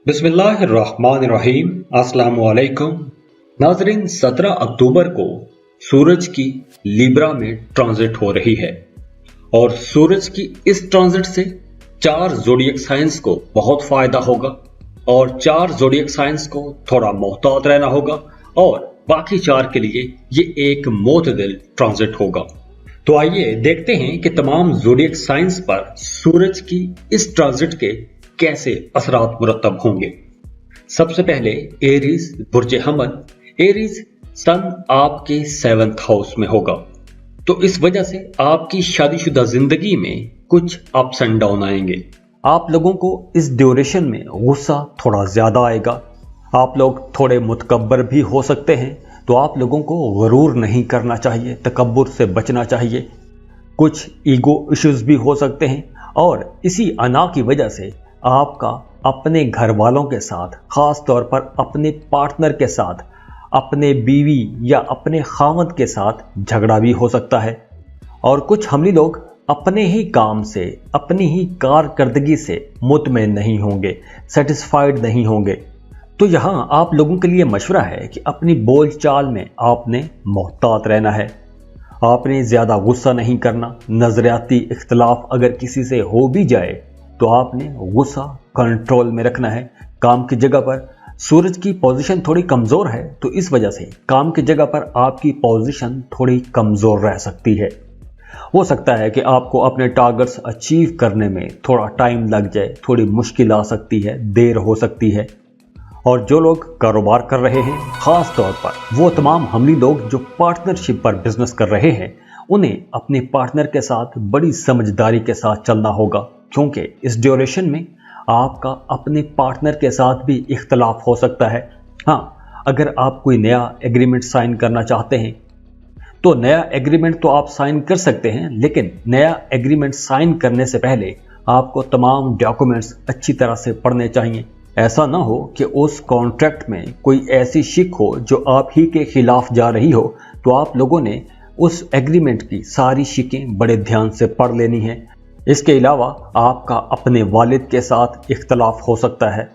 बिस्मिल्लाहिर्रहमानिर्रहीम। अस्सलाम वालेकुम नाजरीन। 17 अक्टूबर को सूरज की लिब्रा में ट्रांजिट हो रही है और सूरज की इस ट्रांजिट से 4 ज़ोडिएक साइंस को बहुत फायदा होगा और 4 ज़ोडिएक साइंस को थोड़ा मोहतात रहना होगा और बाकी 4 के लिए ये एक मोतदिल ट्रांजिट होगा। तो आइए देखते हैं कि तमाम ज़ोडिएक साइंस पर सूरज की इस ट्रांजिट के कैसे असरात मुरतब होंगे। सबसे पहले एरीज बुर्ज हमल। एरीज सन आपके 7th हाउस में होगा, तो इस वजह से आपकी शादीशुदा जिंदगी में कुछ अप्स एंड डाउन आएंगे। आप लोगों को इस ड्यूरेशन में गुस्सा थोड़ा ज्यादा आएगा। आप लोग थोड़े मुतकब्बर भी हो सकते हैं, तो आप लोगों को गरूर नहीं करना चाहिए, तकब्बुर से बचना चाहिए। कुछ ईगो इश्यूज भी हो सकते हैं और इसी अना की वजह से आपका अपने घर वालों के साथ, खास तौर पर अपने पार्टनर के साथ, अपने बीवी या अपने खामद के साथ झगड़ा भी हो सकता है। और कुछ हमली लोग अपने ही काम से, अपनी ही कारकर्दगी से मुतमईन नहीं होंगे, सेटिस्फाइड नहीं होंगे। तो यहाँ आप लोगों के लिए मशवरा है कि अपनी बोल चाल में आपने मोहतात रहना है। आपने ज़्यादा गुस्सा नहीं करना। नज़रियाती इख्तलाफ अगर किसी से हो भी जाए तो आपने गुस्सा कंट्रोल में रखना है। काम की जगह पर सूरज की पोजीशन थोड़ी कमज़ोर है, तो इस वजह से काम की जगह पर आपकी पोजीशन थोड़ी कमज़ोर रह सकती है। हो सकता है कि आपको अपने टारगेट्स अचीव करने में थोड़ा टाइम लग जाए, थोड़ी मुश्किल आ सकती है, देर हो सकती है। और जो लोग कारोबार कर रहे हैं, ख़ास तौर पर वो तमाम हमली लोग जो पार्टनरशिप पर बिजनेस कर रहे हैं, उन्हें अपने पार्टनर के साथ बड़ी समझदारी के साथ चलना होगा, क्योंकि इस ड्यूरेशन में आपका अपने पार्टनर के साथ भी इख्तलाफ हो सकता है। हाँ, अगर आप कोई नया एग्रीमेंट साइन करना चाहते हैं तो नया एग्रीमेंट तो आप साइन कर सकते हैं, लेकिन नया एग्रीमेंट साइन करने से पहले आपको तमाम डॉक्यूमेंट्स अच्छी तरह से पढ़ने चाहिए। ऐसा ना हो कि उस कॉन्ट्रैक्ट में कोई ऐसी शिक हो जो आप ही के खिलाफ जा रही हो, तो आप लोगों ने उस एग्रीमेंट की सारी शिकें बड़े ध्यान से पढ़ लेनी है। इसके अलावा आपका अपने वालिद के साथ इख्तलाफ हो सकता है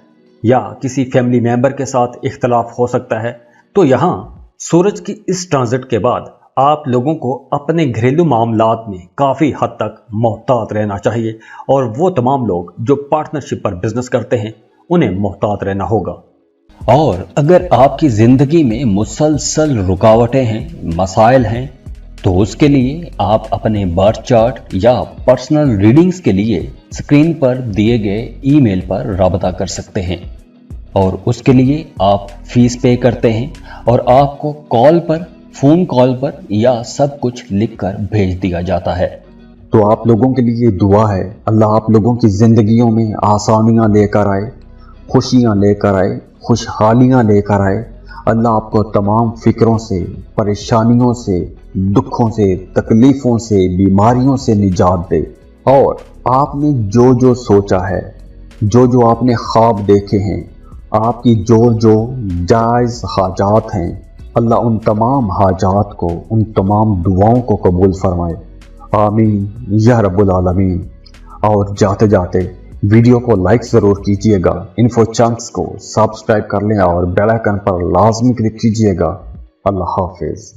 या किसी फैमिली मेंबर के साथ इख्तलाफ हो सकता है। तो यहाँ सूरज की इस ट्रांजिट के बाद आप लोगों को अपने घरेलू मामलात में काफ़ी हद तक मोहतात रहना चाहिए और वो तमाम लोग जो पार्टनरशिप पर बिजनेस करते हैं उन्हें मोहतात रहना होगा। और अगर आपकी ज़िंदगी में मुसलसल रुकावटें हैं, मसाइल हैं, तो उसके लिए आप अपने बर्थ चार्ट या पर्सनल रीडिंग्स के लिए स्क्रीन पर दिए गए ईमेल पर राबता कर सकते हैं और उसके लिए आप फीस पे करते हैं और आपको कॉल पर, फ़ोन कॉल पर या सब कुछ लिखकर भेज दिया जाता है। तो आप लोगों के लिए दुआ है, अल्लाह आप लोगों की ज़िंदगियों में आसानियाँ लेकर आए, खुशियाँ लेकर आए, खुशहालियाँ लेकर आए। अल्लाह आपको तमाम फ़िक्रों से, परेशानियों से, दुखों से, तकलीफ़ों से, बीमारियों से निजात दे। और आपने जो जो सोचा है, जो जो आपने ख्वाब देखे हैं, आपकी जो जो जायज़ हाजात हैं, अल्लाह उन तमाम हाजात को, उन तमाम दुआओं को कबूल फरमाए। आमीन या रब्बुल आलमीन। और जाते जाते वीडियो को लाइक ज़रूर कीजिएगा, इन्फो चंक्स को सब्सक्राइब कर लें और बेल आइकन पर लाजमी क्लिक कीजिएगा। अल्लाह हाफिज़।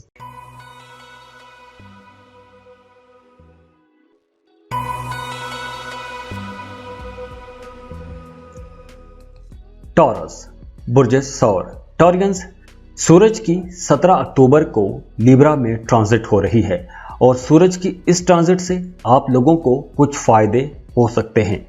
टॉरस बुर्ज सौर। टॉरियंस, सूरज की 17 अक्टूबर को लिब्रा में ट्रांजिट हो रही है और सूरज की इस ट्रांजिट से आप लोगों को कुछ फ़ायदे हो सकते हैं।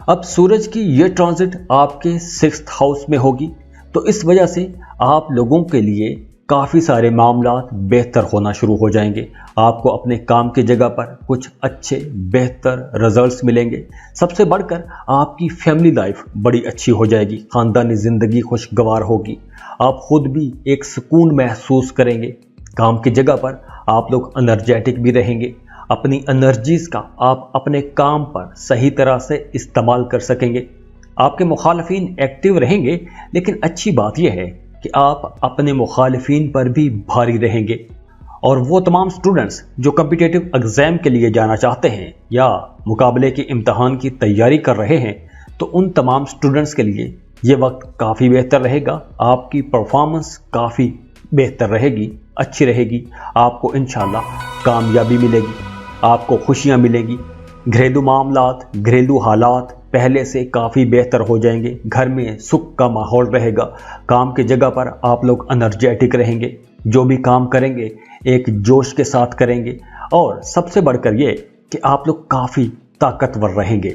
अब सूरज की ये ट्रांजिट आपके 6th हाउस में होगी, तो इस वजह से आप लोगों के लिए काफ़ी सारे मामलात बेहतर होना शुरू हो जाएंगे। आपको अपने काम की जगह पर कुछ अच्छे बेहतर रिजल्ट्स मिलेंगे। सबसे बढ़कर आपकी फैमिली लाइफ बड़ी अच्छी हो जाएगी, ख़ानदानी ज़िंदगी खुशगवार होगी। आप खुद भी एक सुकून महसूस करेंगे। काम की जगह पर आप लोग एनर्जेटिक भी रहेंगे। अपनी एनर्जीज़ का आप अपने काम पर सही तरह से इस्तेमाल कर सकेंगे। आपके मुखालिफिन एक्टिव रहेंगे, लेकिन अच्छी बात यह है कि आप अपने मुखालिफिन पर भी भारी रहेंगे। और वो तमाम स्टूडेंट्स जो कम्पिटिटिव एग्ज़ाम के लिए जाना चाहते हैं या मुकाबले के इम्तहान की तैयारी कर रहे हैं, तो उन तमाम स्टूडेंट्स के लिए یہ وقت کافی بہتر رہے گا، آپ کی پرفارمنس کافی بہتر رہے گی، اچھی رہے گی، آپ کو انشاءاللہ کامیابی ملے گی، آپ کو خوشیاں ملیں گی، گھریلو معاملات، گھریلو حالات پہلے سے کافی بہتر ہو جائیں گے، گھر میں سکھ کا ماحول رہے گا، کام کی جگہ پر آپ لوگ انرجیٹک رہیں گے، جو بھی کام کریں گے ایک جوش کے ساتھ کریں گے، اور سب سے بڑھ کر یہ کہ آپ لوگ کافی طاقتور رہیں گے۔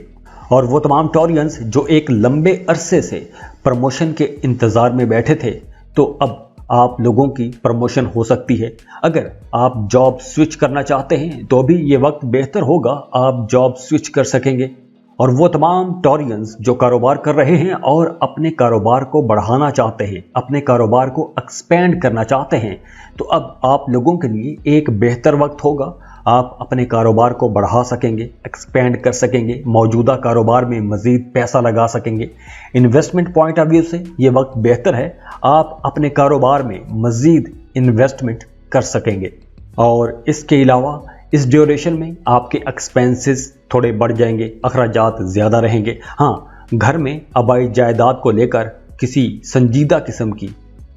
اور وہ تمام ٹورینز جو ایک لمبے عرصے سے پروموشن کے انتظار میں بیٹھے تھے، تو اب آپ لوگوں کی پروموشن ہو سکتی ہے۔ اگر آپ جاب سوئچ کرنا چاہتے ہیں تو بھی یہ وقت بہتر ہوگا، آپ جاب سوئچ کر سکیں گے۔ اور وہ تمام ٹورینز جو کاروبار کر رہے ہیں اور اپنے کاروبار کو بڑھانا چاہتے ہیں، اپنے کاروبار کو ایکسپینڈ کرنا چاہتے ہیں، تو اب آپ لوگوں کے لیے ایک بہتر وقت ہوگا، آپ اپنے کاروبار کو بڑھا سکیں گے، ایکسپینڈ کر سکیں گے، موجودہ کاروبار میں مزید پیسہ لگا سکیں گے۔ انویسٹمنٹ پوائنٹ آف ویو سے یہ وقت بہتر ہے، آپ اپنے کاروبار میں مزید انویسٹمنٹ کر سکیں گے۔ اور اس کے علاوہ اس ڈیوریشن میں آپ کے ایکسپینسز تھوڑے بڑھ جائیں گے، اخراجات زیادہ رہیں گے۔ ہاں، گھر میں آبائی جائیداد کو لے کر کسی سنجیدہ قسم کی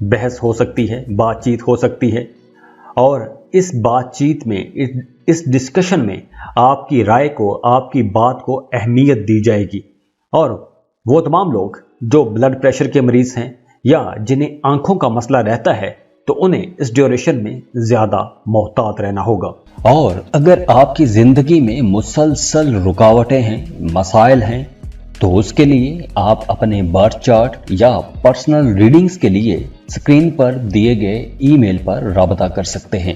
بحث ہو سکتی ہے، بات چیت ہو سکتی ہے، اور اس بات چیت میں، اس ڈسکشن میں آپ کی رائے کو، آپ کی بات کو اہمیت دی جائے گی۔ اور وہ تمام لوگ جو بلڈ پریشر کے مریض ہیں یا جنہیں آنکھوں کا مسئلہ رہتا ہے، تو انہیں اس ڈیوریشن میں زیادہ محتاط رہنا ہوگا۔ اور اگر آپ کی زندگی میں مسلسل رکاوٹیں ہیں، مسائل ہیں، تو اس کے لیے آپ اپنے برتھ چارٹ یا پرسنل ریڈنگز کے لیے اسکرین پر دیے گئے ای میل پر رابطہ کر سکتے ہیں،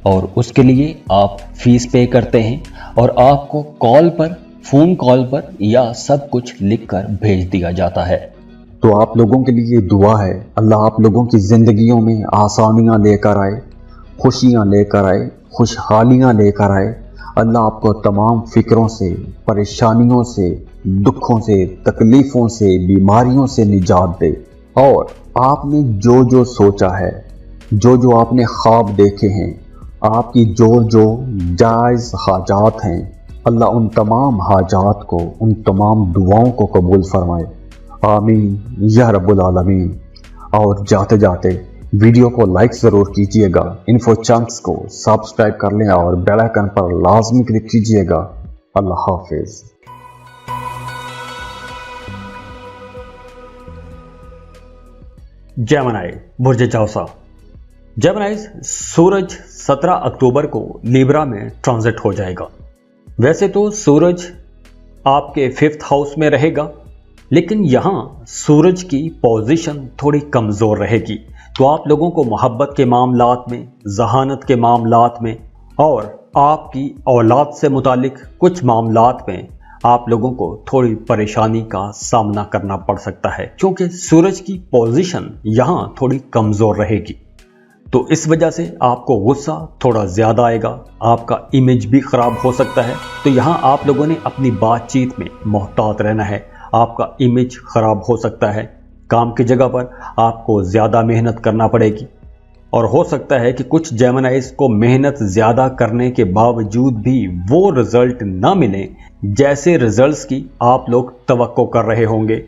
اور اس کے لیے آپ فیس پے کرتے ہیں، اور آپ کو کال پر، فون کال پر یا سب کچھ لکھ کر بھیج دیا جاتا ہے۔ تو آپ لوگوں کے لیے دعا ہے، اللہ آپ لوگوں کی زندگیوں میں آسانیاں لے کر آئے، خوشیاں لے کر آئے، خوشحالیاں لے کر آئے۔ اللہ آپ کو تمام فکروں سے، پریشانیوں سے، دکھوں سے، تکلیفوں سے، بیماریوں سے نجات دے۔ اور آپ نے جو جو سوچا ہے، جو جو آپ نے خواب دیکھے ہیں، آپ کی جو جو جائز حاجات ہیں، اللہ ان تمام حاجات کو، ان تمام دعاؤں کو قبول فرمائے۔ آمین یا رب العالمین۔ اور جاتے جاتے ویڈیو کو لائک ضرور کیجئے گا، انفو چنکس کو سبسکرائب کر لیں اور بیل آئیکن پر لازمی کلک کیجئے گا۔ اللہ حافظ۔ جیمنائی، برج چوسا۔ جیمنائیز، سورج 17 اکتوبر کو لیبرا میں ٹرانزٹ ہو جائے گا۔ ویسے تو سورج آپ کے 5th ہاؤس میں رہے گا، لیکن یہاں سورج کی پوزیشن تھوڑی کمزور رہے گی، تو آپ لوگوں کو محبت کے معاملات میں، ذہانت کے معاملات میں، اور آپ کی اولاد سے متعلق کچھ معاملات میں آپ لوگوں کو تھوڑی پریشانی کا سامنا کرنا پڑ سکتا ہے، کیونکہ سورج کی پوزیشن یہاں تھوڑی کمزور رہے گی۔ تو اس وجہ سے آپ کو غصہ تھوڑا زیادہ آئے گا، آپ کا امیج بھی خراب ہو سکتا ہے۔ تو یہاں آپ لوگوں نے اپنی بات چیت میں محتاط رہنا ہے، آپ کا امیج خراب ہو سکتا ہے، کام کی جگہ پر آپ کو زیادہ محنت کرنا پڑے گی، اور ہو سکتا ہے کہ کچھ جیمنائیز کو محنت زیادہ کرنے کے باوجود بھی وہ رزلٹ نہ ملیں جیسے رزلٹس کی آپ لوگ توقع کر رہے ہوں گے۔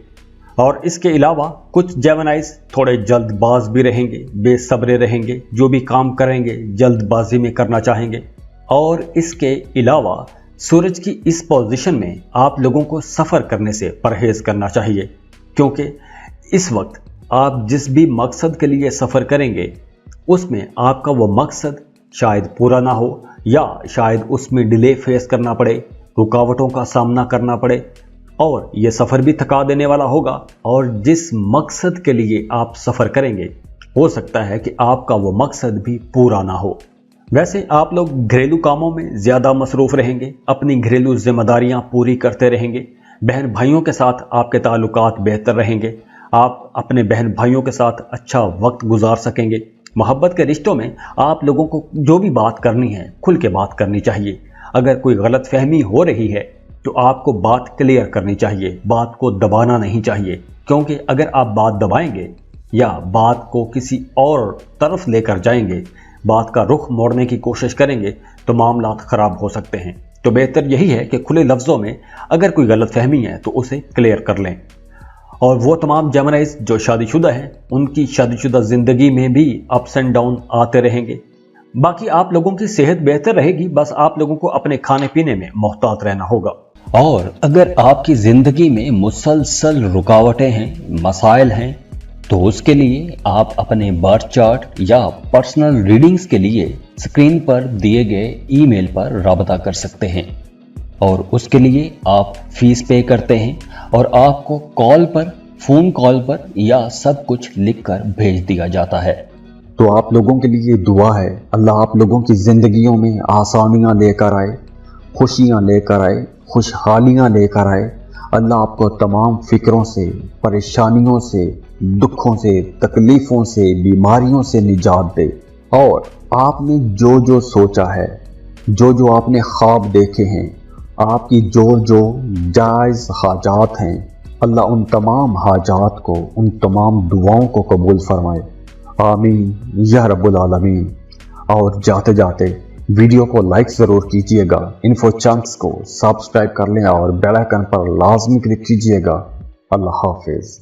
اور اس کے علاوہ کچھ جیمنائیز تھوڑے جلد باز بھی رہیں گے، بے صبرے رہیں گے، جو بھی کام کریں گے جلد بازی میں کرنا چاہیں گے۔ اور اس کے علاوہ سورج کی اس پوزیشن میں آپ لوگوں کو سفر کرنے سے پرہیز کرنا چاہیے، کیونکہ اس وقت آپ جس بھی مقصد کے لیے سفر کریں گے اس میں آپ کا وہ مقصد شاید پورا نہ ہو، یا شاید اس میں ڈیلے فیس کرنا پڑے، رکاوٹوں کا سامنا کرنا پڑے، اور یہ سفر بھی تھکا دینے والا ہوگا۔ اور جس مقصد کے لیے آپ سفر کریں گے ہو سکتا ہے کہ آپ کا وہ مقصد بھی پورا نہ ہو۔ ویسے آپ لوگ گھریلو کاموں میں زیادہ مصروف رہیں گے، اپنی گھریلو ذمہ داریاں پوری کرتے رہیں گے، بہن بھائیوں کے ساتھ آپ کے تعلقات بہتر رہیں گے، آپ اپنے بہن بھائیوں کے ساتھ اچھا وقت گزار سکیں گے۔ محبت کے رشتوں میں آپ لوگوں کو جو بھی بات کرنی ہے کھل کے بات کرنی چاہیے۔ اگر کوئی غلط فہمی ہو رہی ہے تو آپ کو بات کلیئر کرنی چاہیے، بات کو دبانا نہیں چاہیے، کیونکہ اگر آپ بات دبائیں گے یا بات کو کسی اور طرف لے کر جائیں گے، بات کا رخ موڑنے کی کوشش کریں گے تو معاملات خراب ہو سکتے ہیں۔ تو بہتر یہی ہے کہ کھلے لفظوں میں اگر کوئی غلط فہمی ہے تو اسے کلیئر کر لیں۔ और वो तमाम जेमिनीज जो शादीशुदा हैं उनकी शादीशुदा जिंदगी में भी अप्स एंड डाउन आते रहेंगे। बाकी आप लोगों की सेहत बेहतर रहेगी, बस आप लोगों को अपने खाने पीने में मोहतात रहना होगा। और अगर आपकी जिंदगी में मुसलसल रुकावटें हैं, मसाइल हैं, तो उसके लिए आप अपने बर्थ चार्ट या पर्सनल रीडिंग्स के लिए स्क्रीन पर दिए गए ईमेल पर राबता कर सकते हैं और उसके लिए आप फीस पे करते हैं और आपको फ़ोन कॉल पर या सब कुछ लिखकर भेज दिया जाता है। तो आप लोगों के लिए दुआ है, अल्लाह आप लोगों की ज़िंदगियों में आसानियाँ लेकर आए, खुशियाँ लेकर आए, खुशहालियाँ लेकर आए। अल्लाह आपको तमाम फ़िक्रों से, परेशानियों से, दुखों से, तकलीफ़ों से, बीमारियों से निजात दे। और आपने जो जो सोचा है, जो जो आपने ख्वाब देखे हैं, आपकी जो जो जायज़ हाजात हैं, अल्लाह उन तमाम हाजात को, उन तमाम दुआओं को कबूल फरमाए। आमीन या रब्बुल आलमीन। और जाते जाते वीडियो को लाइक ज़रूर कीजिएगा, इन्फो चंक्स को सब्सक्राइब कर लें और बेल आइकन पर लाजमी क्लिक कीजिएगा। अल्लाह हाफिज़।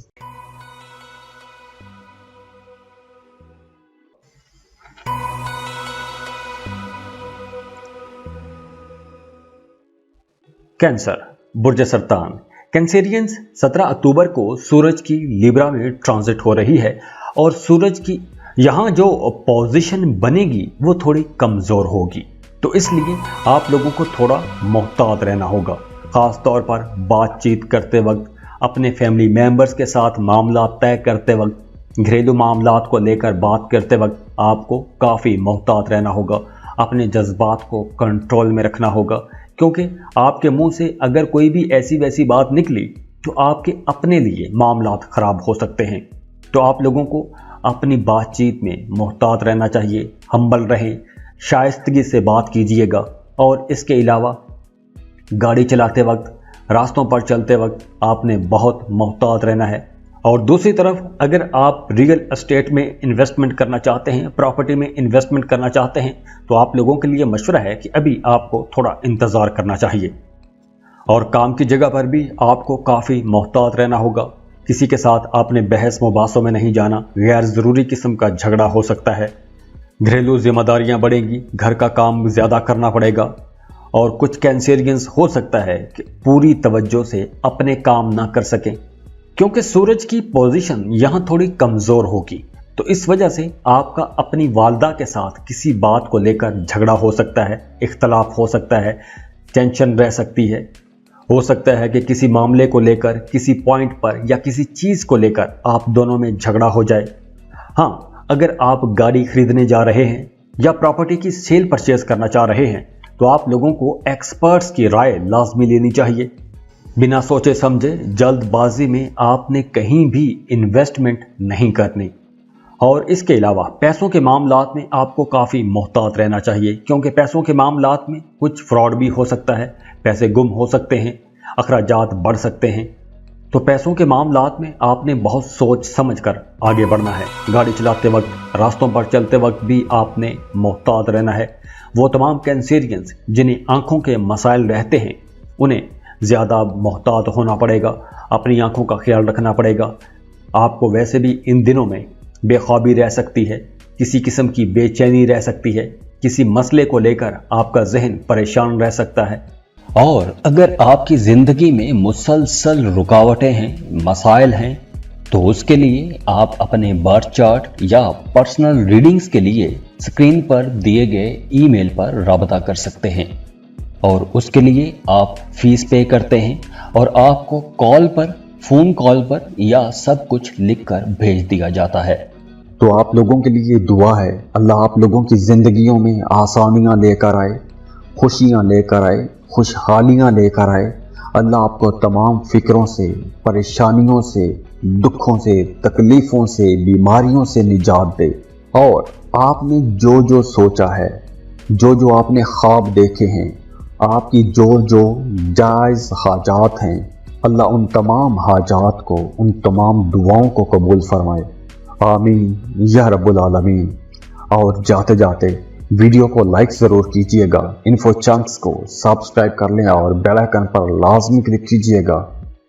कैंसर, बुर्ज सरतान। कैंसेरियंस 17 अक्टूबर को सूरज की लिब्रा में ट्रांजिट हो रही है और सूरज की यहाँ जो पोजीशन बनेगी वो थोड़ी कमज़ोर होगी, तो इसलिए आप लोगों को थोड़ा मोहतात रहना होगा। ख़ास तौर पर बातचीत करते वक्त, अपने फैमिली मेंबर्स के साथ मामला तय करते वक्त, घरेलू मामलात को लेकर बात करते वक्त आपको काफ़ी मोहतात रहना होगा। अपने जज्बात को कंट्रोल में रखना होगा, क्योंकि आपके मुंह से अगर कोई भी ऐसी वैसी बात निकली तो आपके अपने लिए मामलात ख़राब हो सकते हैं। तो आप लोगों को अपनी बातचीत में मोहतात रहना चाहिए, हम्बल रहें, शाइस्तगी से बात कीजिएगा। और इसके अलावा गाड़ी चलाते वक्त, रास्तों पर चलते वक्त आपने बहुत मोहतात रहना है। और दूसरी तरफ अगर आप रियल एस्टेट में इन्वेस्टमेंट करना चाहते हैं, प्रॉपर्टी में इन्वेस्टमेंट करना चाहते हैं, तो आप लोगों के लिए मशवरा है कि अभी आपको थोड़ा इंतज़ार करना चाहिए। और काम की जगह पर भी आपको काफ़ी मोहतात रहना होगा। किसी के साथ आपने बहस मुबासों में नहीं जाना, गैर ज़रूरी किस्म का झगड़ा हो सकता है। घरेलू जिम्मेदारियां बढ़ेंगी, घर का काम ज़्यादा करना पड़ेगा। और कुछ कैंसेरियंस हो सकता है कि पूरी तवज्जो से अपने काम ना कर सकें, क्योंकि सूरज की पोजीशन यहाँ थोड़ी कमज़ोर होगी। तो इस वजह से आपका अपनी वालदा के साथ किसी बात को लेकर झगड़ा हो सकता है, इख्तलाफ हो सकता है, टेंशन रह सकती है। हो सकता है कि किसी मामले को लेकर, किसी पॉइंट पर या किसी चीज़ को लेकर आप दोनों में झगड़ा हो जाए। हाँ, अगर आप गाड़ी खरीदने जा रहे हैं या प्रॉपर्टी की सेल परचेज करना चाह रहे हैं, तो आप लोगों को एक्सपर्ट्स की राय लाजमी लेनी चाहिए। बिना सोचे समझे जल्दबाजी में आपने कहीं भी इन्वेस्टमेंट नहीं करनी। और इसके अलावा पैसों के मामलात में आपको काफ़ी मोहतात रहना चाहिए, क्योंकि पैसों के मामलात में कुछ फ्रॉड भी हो सकता है, पैसे गुम हो सकते हैं, अखराजात बढ़ सकते हैं। तो पैसों के मामलात में आपने बहुत सोच समझ कर आगे बढ़ना है। गाड़ी चलाते वक्त, रास्तों पर चलते वक्त भी आपने मोहतात रहना है। वो तमाम कैंसेरियंस जिन्हें आँखों के मसाइल रहते हैं, उन्हें ज़्यादा मोहतात होना पड़ेगा, अपनी आँखों का ख्याल रखना पड़ेगा। आपको वैसे भी इन दिनों में बेख्वाबी रह सकती है, किसी किस्म की बेचैनी रह सकती है, किसी मसले को लेकर आपका जहन परेशान रह सकता है। और अगर आपकी ज़िंदगी में मुसलसल रुकावटें हैं, मसाइल हैं, तो उसके लिए आप अपने बर्थ चार्ट या पर्सनल रीडिंग्स के लिए स्क्रीन पर दिए गए ईमेल पर राबता कर सकते हैं और उसके लिए आप फीस पे करते हैं और आपको फ़ोन कॉल पर या सब कुछ लिखकर भेज दिया जाता है। तो आप लोगों के लिए दुआ है, अल्लाह आप लोगों की ज़िंदगियों में आसानियाँ लेकर आए, खुशियाँ लेकर आए, खुशहालियाँ लेकर आए। अल्लाह आपको तमाम फ़िक्रों से, परेशानियों से, दुखों से, तकलीफ़ों से, बीमारियों से निजात दे। और आपने जो जो सोचा है, जो जो आपने ख्वाब देखे हैं, आपकी जो जो जायज़ हाजात हैं, अल्लाह उन तमाम हाजात को, उन तमाम दुआओं को कबूल फरमाए। आमीन या रब्बुल आलमीन। और जाते जाते वीडियो को लाइक ज़रूर कीजिएगा, इन्फो चंक्स को सब्सक्राइब कर लें और बेल आइकन पर लाजमी क्लिक कीजिएगा।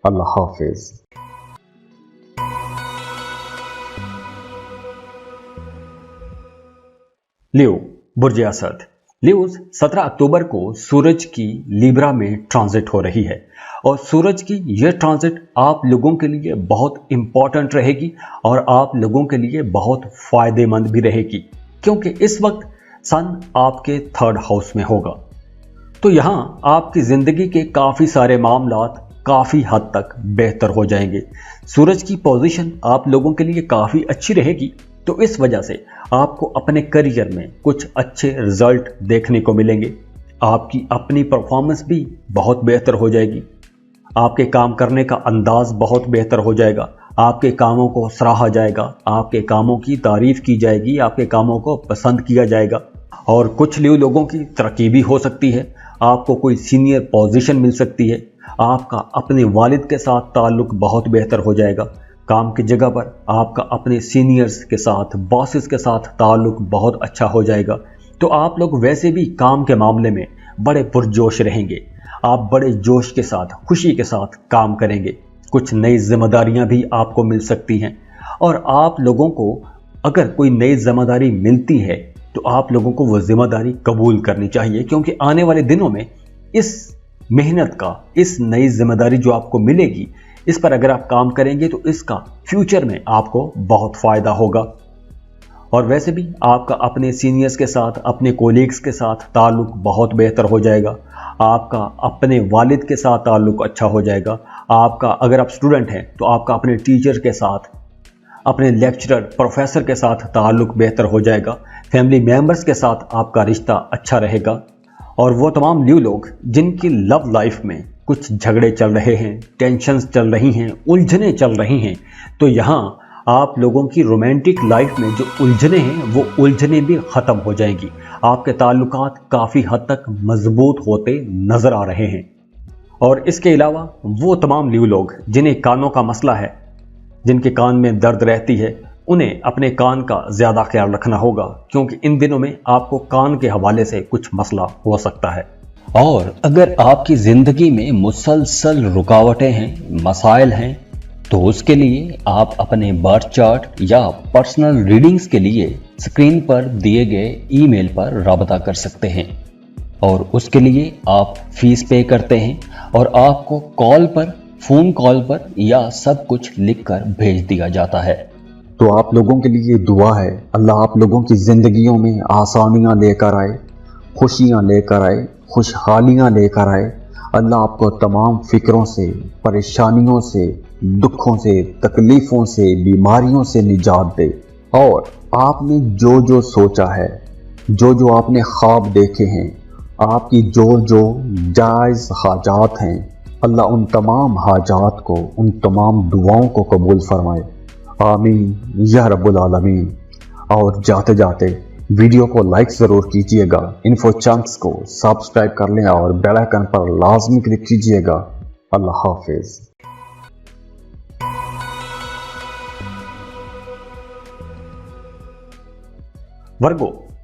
अल्लाह हाफिज़। लियो बुर्ज असद। लियो 17 अक्टूबर को सूरज की लिब्रा में ट्रांजिट हो रही है और सूरज की यह ट्रांजिट आप लोगों के लिए बहुत इंपॉर्टेंट रहेगी और आप लोगों के लिए बहुत फायदेमंद भी रहेगी, क्योंकि इस वक्त सन आपके 3rd हाउस में होगा। तो यहाँ आपकी जिंदगी के काफी सारे मामलात काफी हद तक बेहतर हो जाएंगे। सूरज की पोजीशन आप लोगों के लिए काफी अच्छी रहेगी, तो इस वजह से आपको अपने करियर में कुछ अच्छे रिजल्ट देखने को मिलेंगे। आपकी अपनी परफॉर्मेंस भी बहुत बेहतर हो जाएगी। आपके काम करने का अंदाज बहुत बेहतर हो जाएगा। आपके कामों को सराहा जाएगा, आपके कामों की तारीफ की जाएगी, आपके कामों को पसंद किया जाएगा। और कुछ लियो लोगों की तरक्की भी हो सकती है, आपको कोई सीनियर पोजीशन मिल सकती है। आपका अपने वालिद के साथ ताल्लुक बहुत बेहतर हो जाएगा। काम की जगह पर आपका अपने सीनियर्स के साथ, बॉसेस के साथ ताल्लुक बहुत अच्छा हो जाएगा। तो आप लोग वैसे भी काम के मामले में बड़े पुरजोश रहेंगे। आप बड़े जोश के साथ, खुशी के साथ काम करेंगे। कुछ नई जिम्मेदारियां भी आपको मिल सकती हैं और आप लोगों को अगर कोई नई जिम्मेदारी मिलती है तो आप लोगों को वो जिम्मेदारी कबूल करनी चाहिए, क्योंकि आने वाले दिनों में इस मेहनत का, इस नई जिम्मेदारी जो आपको मिलेगी, इस पर अगर आप काम करेंगे तो इसका फ्यूचर में आपको बहुत फायदा होगा। और वैसे भी आपका अपने सीनियर्स के साथ, अपने कोलीग्स के साथ ताल्लुक बहुत बेहतर हो जाएगा। आपका अपने वालिद के साथ ताल्लुक अच्छा हो जाएगा। आपका अगर आप स्टूडेंट हैं तो आपका अपने टीचर के साथ, अपने लेक्चरर, प्रोफेसर के साथ ताल्लुक बेहतर हो जाएगा। फैमिली मेंबर्स के साथ आपका रिश्ता अच्छा रहेगा। और वो तमाम लियो लोग जिनकी लव लाइफ में कुछ झगड़े चल रहे हैं, टेंशन्स चल रही हैं, उलझने चल रही हैं, तो यहाँ आप लोगों की रोमांटिक लाइफ में जो उलझने हैं वो उलझने भी ख़त्म हो जाएंगी। आपके ताल्लुकात काफ़ी हद तक मजबूत होते नज़र आ रहे हैं। और इसके अलावा वो तमाम लियो लोग जिन्हें कानों का मसला है, जिनके कान में दर्द रहती है, उन्हें अपने कान का ज़्यादा ख्याल रखना होगा, क्योंकि इन दिनों में आपको कान के हवाले से कुछ मसला हो सकता है। और अगर आपकी ज़िंदगी में मुसलसल रुकावटें हैं, मसाइल हैं, तो उसके लिए आप अपने बर्थ चार्ट या पर्सनल रीडिंग्स के लिए स्क्रीन पर दिए गए ईमेल पर राबता कर सकते हैं। और उसके लिए आप फीस पे करते हैं और आपको कॉल पर, फ़ोन कॉल पर या सब कुछ लिखकर भेज दिया जाता है। तो आप लोगों के लिए दुआ है, अल्लाह आप लोगों की ज़िंदगियों में आसानियाँ लेकर आए, खुशियाँ लेकर आए, खुशहालियाँ लेकर आए। अल्लाह आपको तमाम फ़िक्रों से, परेशानियों से, दुखों से, तकलीफ़ों से, बीमारियों से निजात दे। और आपने जो जो सोचा है, जो जो आपने ख्वाब देखे हैं, आपकी जो जो जायज़ हाजात हैं, अल्लाह उन तमाम हाजात को, उन तमाम दुआओं को कबूल फरमाए। आमीन या रब्बुल आलमीन। और जाते जाते वीडियो को लाइक ज़रूर कीजिएगा, इन्फो चंक्स को सब्सक्राइब कर लें और बेल आइकन पर लाजमी क्लिक कीजिएगा। अल्लाह हाफिज़।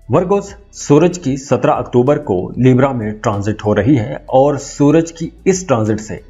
वर्गोस सूरज की 17 अक्टूबर को लिब्रा में ट्रांजिट हो रही है और सूरज की इस ट्रांजिट से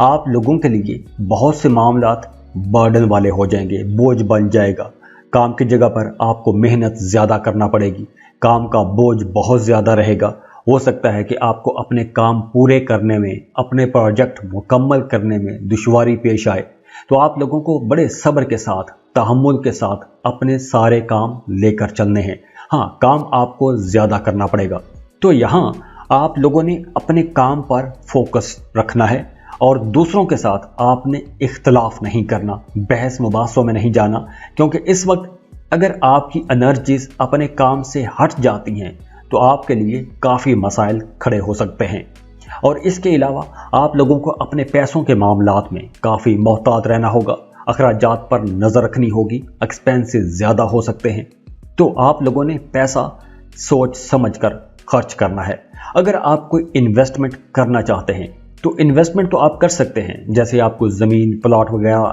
आप लोगों के लिए बहुत से मामलात बर्डन वाले हो जाएंगे, बोझ बन जाएगा। काम की जगह पर आपको मेहनत ज़्यादा करना पड़ेगी, काम का बोझ बहुत ज़्यादा रहेगा। हो सकता है कि आपको अपने काम पूरे करने में, अपने प्रोजेक्ट मुकम्मल करने में दुश्वारी पेश आए। तो आप लोगों को बड़े सब्र के साथ, तहम्मुल के साथ अपने सारे काम लेकर चलने हैं। हाँ, काम आपको ज़्यादा करना पड़ेगा। तो यहाँ आप लोगों ने अपने काम पर फोकस रखना है और दूसरों के साथ आपने इख्तलाफ नहीं करना, बहस मुबासों में नहीं जाना, क्योंकि इस वक्त अगर आपकी एनर्जीज अपने काम से हट जाती हैं तो आपके लिए काफ़ी मसाइल खड़े हो सकते हैं। और इसके अलावा आप लोगों को अपने पैसों के मामलात में काफ़ी मोहतात रहना होगा, अखराजात पर नज़र रखनी होगी, एक्सपेंसेस ज़्यादा हो सकते हैं। तो आप लोगों ने पैसा सोच समझ कर खर्च करना है। अगर आप कोई इन्वेस्टमेंट करना चाहते हैं तो इन्वेस्टमेंट तो आप कर सकते हैं, जैसे आपको ज़मीन, प्लॉट वगैरह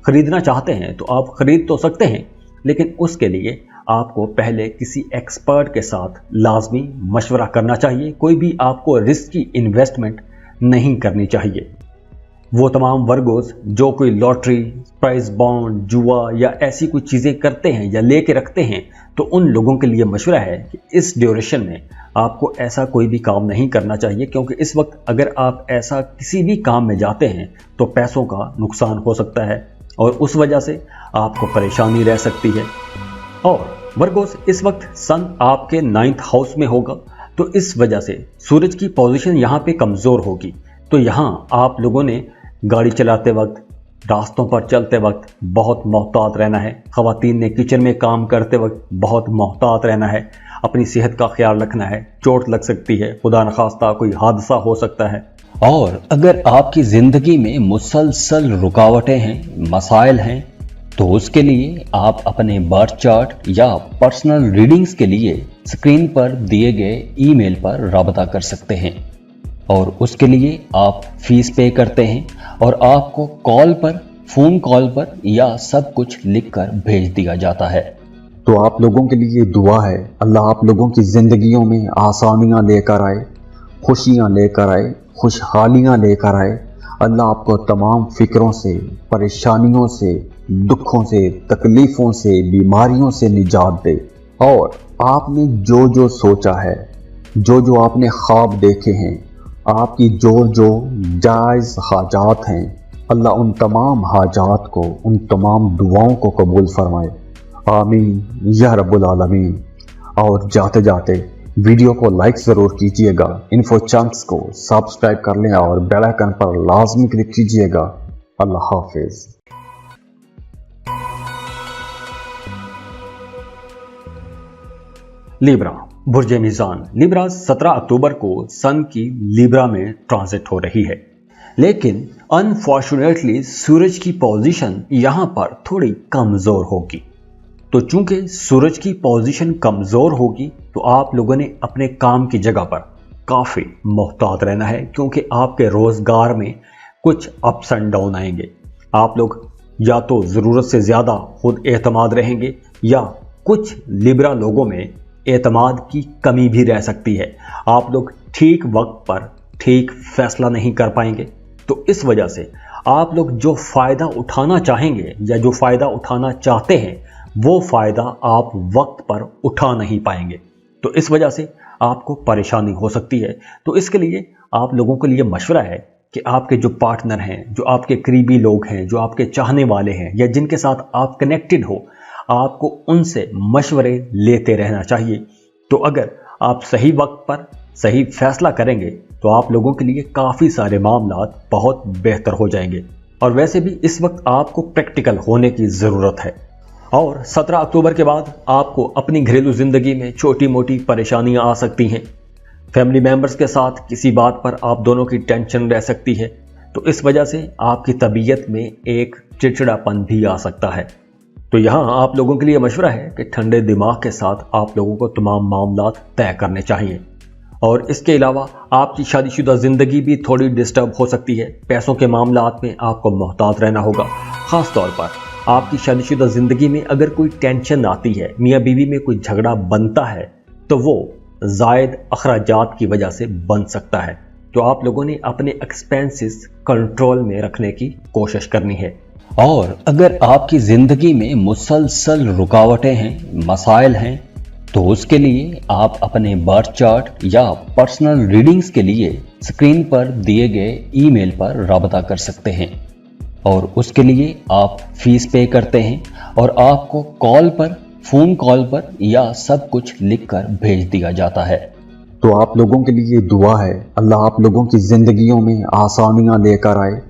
ख़रीदना चाहते हैं तो आप ख़रीद तो सकते हैं, लेकिन उसके लिए आपको पहले किसी एक्सपर्ट के साथ लाजमी मशवरा करना चाहिए। कोई भी आपको रिस्की इन्वेस्टमेंट नहीं करनी चाहिए। वो तमाम वर्गोस जो कोई लॉटरी, प्राइज बॉन्ड, जुआ या ऐसी कोई चीज़ें करते हैं या लेके रखते हैं, तो उन लोगों के लिए मशवरा है कि इस ड्यूरेशन में आपको ऐसा कोई भी काम नहीं करना चाहिए, क्योंकि इस वक्त अगर आप ऐसा किसी भी काम में जाते हैं तो पैसों का नुकसान हो सकता है और उस वजह से आपको परेशानी रह सकती है। और वर्गोस, इस वक्त सन आपके 9th हाउस में होगा, तो इस वजह से सूरज की पोजीशन यहाँ पे कमज़ोर होगी। तो यहाँ आप लोगों ने गाड़ी चलाते वक्त, रास्तों पर चलते वक्त बहुत मोहतात रहना है। ख़वातीन ने किचन में काम करते वक्त बहुत मोहतात रहना है। अपनी सेहत का ख्याल रखना है, चोट लग सकती है, खुदा न खास्ता कोई हादसा हो सकता है। और अगर आपकी ज़िंदगी में मुसलसल रुकावटें हैं, मसाइल हैं, तो उसके लिए आप अपने बर्थ चार्ट या पर्सनल रीडिंग्स के लिए स्क्रीन पर दिए गए ईमेल पर राबता कर सकते हैं और उसके लिए आप फीस पे करते हैं और आपको कॉल पर, फ़ोन कॉल पर या सब कुछ लिखकर भेज दिया जाता है। तो आप लोगों के लिए दुआ है, अल्लाह आप लोगों की ज़िंदगियों में आसानियाँ लेकर आए, खुशियाँ लेकर आए, खुशहालियाँ लेकर आए। अल्लाह आपको तमाम फ़िक्रों से, परेशानियों से, दुखों से, तकलीफ़ों से, बीमारियों से निजात दे। और आपने जो जो सोचा है, जो जो आपने ख्वाब देखे हैं, आपकी जो जो जायज़ हाजात हैं, अल्लाह उन तमाम हाजात को, उन तमाम दुआओं को कबूल फरमाए। आमीन या रब्बुल आलमीन। और जाते जाते वीडियो को लाइक ज़रूर कीजिएगा, इन्फो चंक्स को सब्सक्राइब कर लें और बेल आइकन पर लाजमी क्लिक कीजिएगा। अल्लाह हाफिज़। लिब्रा, बुर्ज मीज़ान। लिब्रा 17 अक्टूबर को सन की लिब्रा में ट्रांजिट हो रही है, लेकिन अनफॉर्चुनेटली सूरज की पोजीशन यहाँ पर थोड़ी कमज़ोर होगी। तो चूंकि सूरज की पोजीशन कमज़ोर होगी तो आप लोगों ने अपने काम की जगह पर काफ़ी मोहतात रहना है, क्योंकि आपके रोज़गार में कुछ अप्स एंड डाउन आएंगे। आप लोग या तो ज़रूरत से ज़्यादा खुद एतमाद रहेंगे या कुछ लिब्रा लोगों में एतमाद की कमी भी रह सकती है। आप लोग ठीक वक्त पर ठीक फैसला नहीं कर पाएंगे, तो इस वजह से आप लोग जो फ़ायदा उठाना चाहेंगे या जो फ़ायदा उठाना चाहते हैं वो फ़ायदा आप वक्त पर उठा नहीं पाएंगे। तो इस वजह से आपको परेशानी हो सकती है। तो इसके लिए आप लोगों के लिए मशवरा है कि आपके जो पार्टनर हैं, जो आपके करीबी लोग हैं, जो आपके चाहने वाले हैं या जिनके साथ आप कनेक्टेड हो, आपको उनसे मशवरे लेते रहना चाहिए। तो अगर आप सही वक्त पर सही फैसला करेंगे तो आप लोगों के लिए काफ़ी सारे मामलात बहुत बेहतर हो जाएंगे। और वैसे भी इस वक्त आपको प्रैक्टिकल होने की ज़रूरत है। और 17 अक्टूबर के बाद आपको अपनी घरेलू ज़िंदगी में छोटी मोटी परेशानियां आ सकती हैं। फैमिली मेम्बर्स के साथ किसी बात पर आप दोनों की टेंशन रह सकती है, तो इस वजह से आपकी तबीयत में एक चिड़चिड़ापन भी आ सकता है। तो यहाँ आप लोगों के लिए मशवरा है कि ठंडे दिमाग के साथ आप लोगों को तमाम मामलात तय करने चाहिए। और इसके अलावा आपकी शादीशुदा ज़िंदगी भी थोड़ी डिस्टर्ब हो सकती है। पैसों के मामलात में आपको मोहतात रहना होगा। ख़ास तौर पर आपकी शादीशुदा ज़िंदगी में अगर कोई टेंशन आती है, मियाँ बीवी में कोई झगड़ा बनता है, तो वो ज़ायद अखराजात की वजह से बन सकता है। तो आप लोगों ने अपने एक्सपेंसेस कंट्रोल में रखने की कोशिश करनी है। और अगर आपकी ज़िंदगी में मुसलसल रुकावटें हैं, मसाइल हैं, तो उसके लिए आप अपने बर्थ चार्ट या पर्सनल रीडिंग्स के लिए स्क्रीन पर दिए गए ईमेल पर राबता कर सकते हैं और उसके लिए आप फीस पे करते हैं और आपको कॉल पर, फ़ोन कॉल पर या सब कुछ लिखकर भेज दिया जाता है। तो आप लोगों के लिए दुआ है, अल्लाह आप लोगों की ज़िंदगियों में आसानियाँ लेकर आए,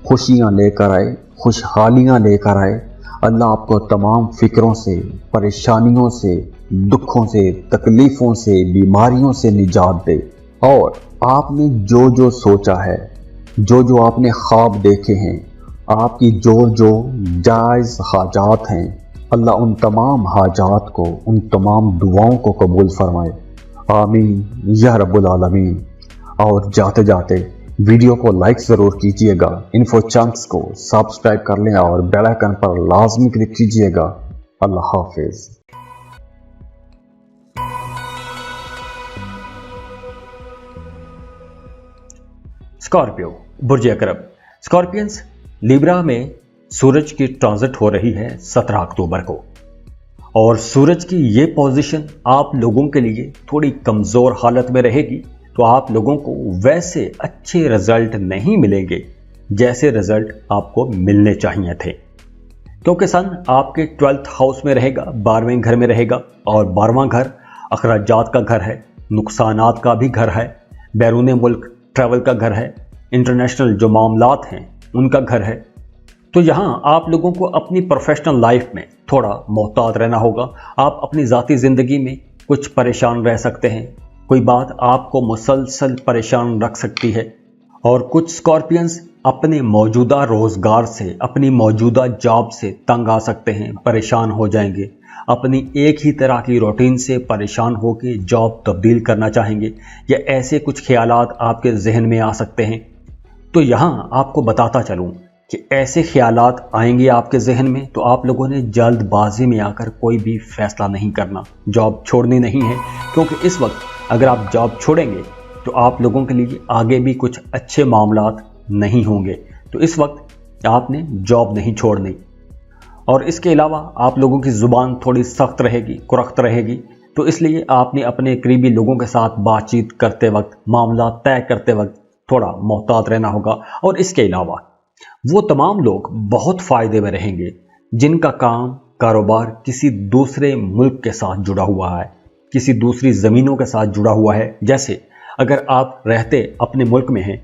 खुशियाँ लेकर आए, खुशहालियाँ लेकर आए। अल्लाह आपको तमाम फ़िक्रों से, परेशानियों से, दुखों से, तकलीफ़ों से, बीमारियों से निजात दे। और आपने जो जो सोचा है, जो जो आपने ख्वाब देखे हैं, आपकी जो जो जायज़ हाजात हैं, अल्लाह उन तमाम हाजात को, उन तमाम दुआओं को कबूल फरमाए। आमीन या रब्बुल आलमीन। और जाते जाते वीडियो को लाइक ज़रूर कीजिएगा, इन्फो चंक्स को सब्सक्राइब कर लें और बेल आइकन पर लाजमी क्लिक कीजिएगा। अल्लाह हाफिज़। स्कॉर्पियो, बुर्ज अकरब। स्कॉर्पियंस, लिब्रा में सूरज की ट्रांजिट हो रही है 17 अक्टूबर को, और सूरज की ये पोजीशन आप लोगों के लिए थोड़ी कमज़ोर हालत में रहेगी, तो आप लोगों को वैसे अच्छे रिजल्ट नहीं मिलेंगे जैसे रिजल्ट आपको मिलने चाहिए थे, क्योंकि सन आपके 12th हाउस में रहेगा, 12वें घर में रहेगा, और 12वां घर अखराजात का घर है, नुकसानात का भी घर है, बैरून मुल्क ट्रैवल का घर है, इंटरनेशनल जो मामलात हैं उनका घर है। तो यहाँ आप लोगों को अपनी प्रोफेशनल लाइफ में थोड़ा मोहतात रहना होगा। आप अपनी ज़ाती ज़िंदगी में कुछ परेशान रह सकते हैं, कोई बात आपको मुसलसल परेशान रख सकती है, और कुछ स्कॉर्पियंस अपने मौजूदा रोज़गार से, अपनी मौजूदा जॉब से तंग आ सकते हैं, परेशान हो जाएंगे, अपनी एक ही तरह की रूटीन से परेशान होकर जॉब तब्दील करना चाहेंगे, या ऐसे कुछ ख्यालात आपके जहन में आ सकते हैं। तो यहाँ आपको बताता चलूँ कि ऐसे ख्यालात आएंगे आपके जहन में, तो आप लोगों ने जल्दबाजी में आकर कोई भी फैसला नहीं करना, जॉब छोड़नी नहीं है, क्योंकि इस वक्त अगर आप जॉब छोड़ेंगे तो आप लोगों के लिए आगे भी कुछ अच्छे मामलात नहीं होंगे। तो इस वक्त आपने जॉब नहीं छोड़नी। और इसके अलावा आप लोगों की ज़ुबान थोड़ी सख्त रहेगी, कुरख्त रहेगी, तो इसलिए आपने अपने करीबी लोगों के साथ बातचीत करते वक्त, मामला तय करते वक्त थोड़ा मोहतात रहना होगा। और इसके अलावा वो तमाम लोग बहुत फ़ायदे में रहेंगे जिनका काम कारोबार किसी दूसरे मुल्क के साथ जुड़ा हुआ है, किसी दूसरी ज़मीनों के साथ जुड़ा हुआ है। जैसे अगर आप रहते अपने मुल्क में हैं,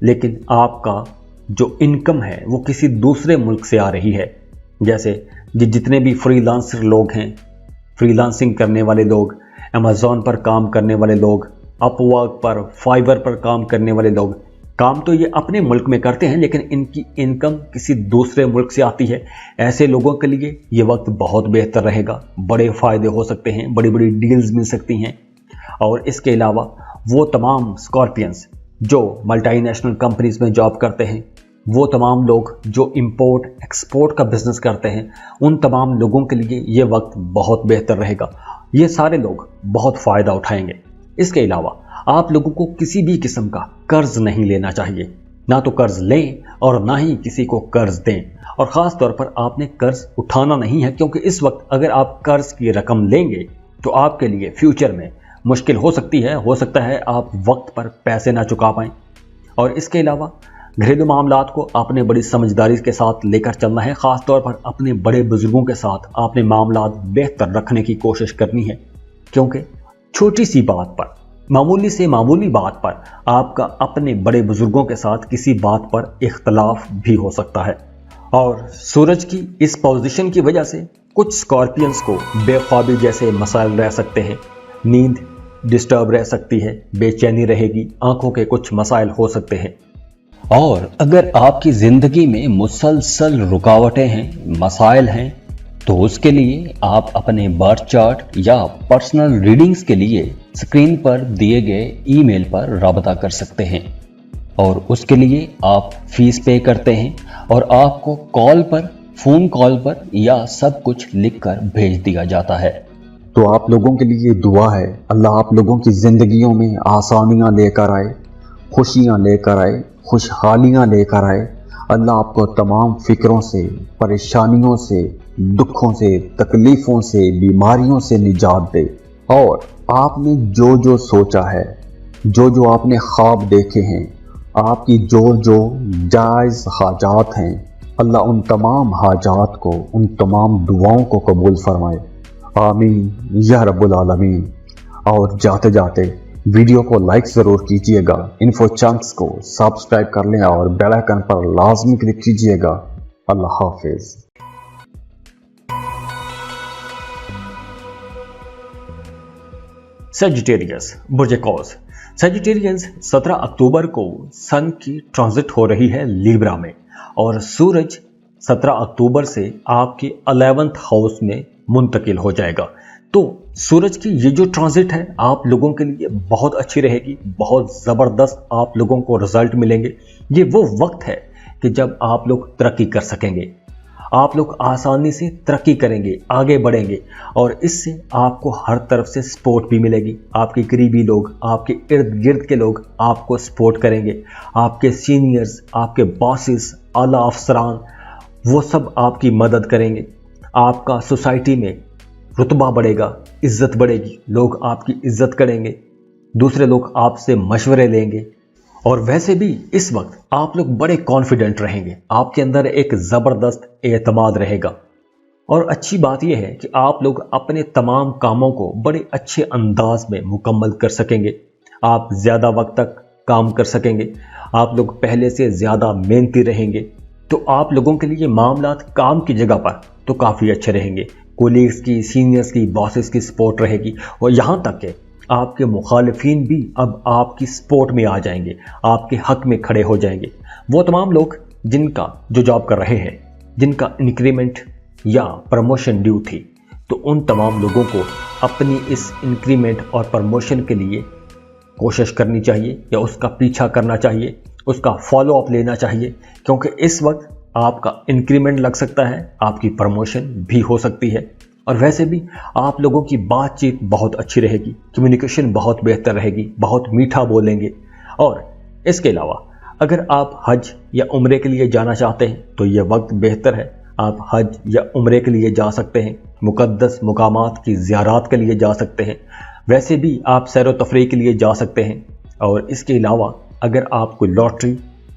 लेकिन आपका जो इनकम है वो किसी दूसरे मुल्क से आ रही है, जैसे जितने भी फ्रीलांसर लोग हैं, फ्रीलांसिंग करने वाले लोग, अमेज़ॉन पर काम करने वाले लोग, अपवर्क पर, फाइवर पर काम करने वाले लोग, काम तो ये अपने मुल्क में करते हैं लेकिन इनकी इनकम किसी दूसरे मुल्क से आती है। ऐसे लोगों के लिए ये वक्त बहुत बेहतर रहेगा, बड़े फ़ायदे हो सकते हैं, बड़ी बड़ी डील्स मिल सकती हैं। और इसके अलावा वो तमाम स्कॉर्पियंस जो मल्टीनेशनल कंपनीज़ में जॉब करते हैं, वो तमाम लोग जो इंपोर्ट एक्सपोर्ट का बिज़नेस करते हैं, उन तमाम लोगों के लिए ये वक्त बहुत बेहतर रहेगा। ये सारे लोग बहुत फ़ायदा उठाएंगे। इसके अलावा आप लोगों को किसी भी किस्म का कर्ज नहीं लेना चाहिए, ना तो कर्ज लें और ना ही किसी को कर्ज दें, और ख़ास तौर पर आपने कर्ज उठाना नहीं है, क्योंकि इस वक्त अगर आप कर्ज की रकम लेंगे तो आपके लिए फ्यूचर में मुश्किल हो सकती है, हो सकता है आप वक्त पर पैसे ना चुका पाएँ। और इसके अलावा घरेलू मामलात को आपने बड़ी समझदारी के साथ लेकर चलना है, ख़ास तौर पर अपने बड़े बुजुर्गों के साथ आपने मामलात बेहतर रखने की कोशिश करनी है, क्योंकि छोटी सी बात पर, मामूली से मामूली बात पर आपका अपने बड़े बुजुर्गों के साथ किसी बात पर इख्तलाफ भी हो सकता है। और सूरज की इस पोजीशन की वजह से कुछ स्कॉर्पियंस को बेख्वाबी जैसे मसाइल रह सकते हैं, नींद डिस्टर्ब रह सकती है, बेचैनी रहेगी, आंखों के कुछ मसाइल हो सकते हैं। और अगर आपकी ज़िंदगी में मुसलसल रुकावटें हैं, मसाइल हैं, तो उसके लिए आप अपने बर्थ चार्ट या पर्सनल रीडिंग्स के लिए स्क्रीन पर दिए गए ईमेल पर राबता कर सकते हैं, और उसके लिए आप फीस पे करते हैं और आपको कॉल पर, फ़ोन कॉल पर या सब कुछ लिखकर भेज दिया जाता है। तो आप लोगों के लिए दुआ है, अल्लाह आप लोगों की ज़िंदगियों में आसानियाँ लेकर आए, खुशियाँ लेकर आए, खुशहालियाँ लेकर आए। अल्लाह आपको तमाम फ़िक्रों से, परेशानियों से, दुखों से, तकलीफ़ों से, बीमारियों से निजात दे। और आपने जो जो सोचा है, जो जो आपने ख्वाब देखे हैं, आपकी जो जो जायज़ हाजात हैं, अल्लाह उन तमाम हाजात को, उन तमाम दुआओं को कबूल फरमाए। आमीन या रब्बुल आलमीन। और जाते जाते वीडियो को लाइक ज़रूर कीजिएगा, इन्फो चंक्स को सब्सक्राइब कर लें और बेल आइकन पर लाजमी क्लिक कीजिएगा। अल्लाह हाफिज़। सजिटेरियस, बुर्ज कौस। सजिटेरियंस 17 अक्टूबर को सन की ट्रांजिट हो रही है लिब्रा में, और सूरज 17 अक्टूबर से आपके 11th हाउस में मुंतकिल हो जाएगा। तो सूरज की ये जो ट्रांजिट है आप लोगों के लिए बहुत अच्छी रहेगी, बहुत ज़बरदस्त आप लोगों को रिजल्ट मिलेंगे। ये वो वक्त है कि जब आप लोग तरक्की कर सकेंगे। आप लोग आसानी से तरक्की करेंगे, आगे बढ़ेंगे और इससे आपको हर तरफ से सपोर्ट भी मिलेगी। आपके करीबी लोग, आपके इर्द गिर्द के लोग आपको सपोर्ट करेंगे। आपके सीनियर्स, आपके बॉसेस, आला अफसरान, वो सब आपकी मदद करेंगे। आपका सोसाइटी में रुतबा बढ़ेगा, इज्जत बढ़ेगी, लोग आपकी इज्जत करेंगे, दूसरे लोग आपसे मशवरे लेंगे। और वैसे भी इस वक्त आप लोग बड़े कॉन्फिडेंट रहेंगे, आपके अंदर एक ज़बरदस्त एतमाद रहेगा। और अच्छी बात यह है कि आप लोग अपने तमाम कामों को बड़े अच्छे अंदाज में मुकम्मल कर सकेंगे। आप ज़्यादा वक्त तक काम कर सकेंगे, आप लोग पहले से ज़्यादा मेहनती रहेंगे। तो आप लोगों के लिए मामलात काम की जगह पर तो काफ़ी अच्छे रहेंगे। कोलीग्स की, सीनियर्स की, बॉसेस की सपोर्ट रहेगी और यहाँ तक कि आपके मुखालिफिन भी अब आपकी सपोर्ट में आ जाएंगे, आपके हक में खड़े हो जाएंगे। वो तमाम लोग जिनका जो जॉब कर रहे हैं, जिनका इंक्रीमेंट या प्रमोशन ड्यू थी, तो उन तमाम लोगों को अपनी इस इंक्रीमेंट और प्रमोशन के लिए कोशिश करनी चाहिए या उसका पीछा करना चाहिए, उसका फॉलो अप लेना चाहिए, क्योंकि इस वक्त आपका इंक्रीमेंट लग सकता है, आपकी प्रमोशन भी हो सकती है। और वैसे भी आप लोगों की बातचीत बहुत अच्छी रहेगी, कम्युनिकेशन बहुत बेहतर रहेगी, बहुत मीठा बोलेंगे। और इसके अलावा अगर आप हज या उम्रे के लिए जाना चाहते हैं तो यह वक्त बेहतर है, आप हज या उम्रे के लिए जा सकते हैं, मुक़द्दस मुकामात की ज़ियारत के लिए जा सकते हैं। वैसे भी आप सैर व तफरीह के लिए जा सकते हैं। और इसके अलावा अगर आप कोई लॉटरी,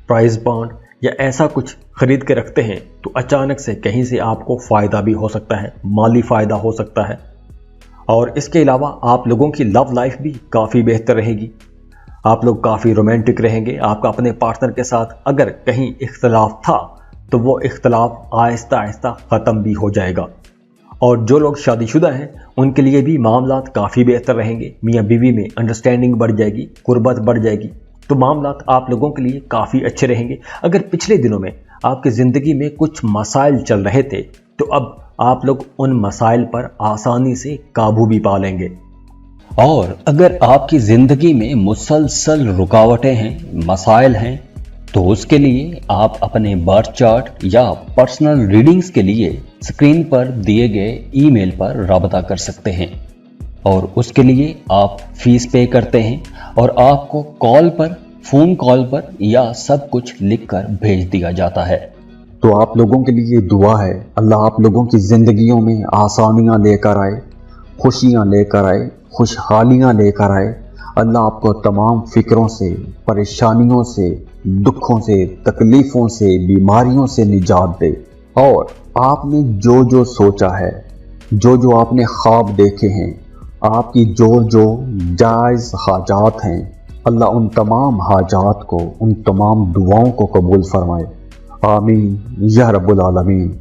प्राइज़ बॉन्ड या ऐसा कुछ खरीद के रखते हैं तो अचानक से कहीं से आपको फ़ायदा भी हो सकता है, माली फ़ायदा हो सकता है। और इसके अलावा आप लोगों की लव लाइफ भी काफ़ी बेहतर रहेगी, आप लोग काफ़ी रोमांटिक रहेंगे। आपका अपने पार्टनर के साथ अगर कहीं इख्तलाफ था तो वो इख्तलाफ आहिस्ता आहिस्ता ख़त्म भी हो जाएगा। और जो लोग शादीशुदा हैं उनके लिए भी मामलात काफ़ी बेहतर रहेंगे, मियाँ बीवी में अंडरस्टैंडिंग बढ़ जाएगी, कुर्बत बढ़ जाएगी। तो मामलात आप लोगों के लिए काफ़ी अच्छे रहेंगे। अगर पिछले दिनों में आपकी ज़िंदगी में कुछ मसाइल चल रहे थे तो अब आप लोग उन मसाइल पर आसानी से काबू भी पा लेंगे। और अगर आपकी ज़िंदगी में मुसलसल रुकावटें हैं, मसाइल हैं, तो उसके लिए आप अपने बर्थ चार्ट या पर्सनल रीडिंग्स के लिए स्क्रीन पर दिए गए ईमेल पर राबता कर सकते हैं। और उसके लिए आप फीस पे करते हैं और आपको कॉल पर, फ़ोन कॉल पर या सब कुछ लिखकर भेज दिया जाता है। तो आप लोगों के लिए दुआ है, अल्लाह आप लोगों की ज़िंदगियों में आसानियाँ लेकर आए, खुशियाँ लेकर आए, खुशहालियाँ लेकर आए। अल्लाह आपको तमाम फ़िक्रों से, परेशानियों से, दुखों से, तकलीफ़ों से, बीमारियों से निजात दे। और आपने जो जो सोचा है, जो जो आपने ख्वाब देखे हैं, आपकी जो जो जायज़ हाजात हैं, अल्लाह उन तमाम हाजात को, उन तमाम दुआओं को कबूल फरमाए। आमीन या रब्बुल आलमीन।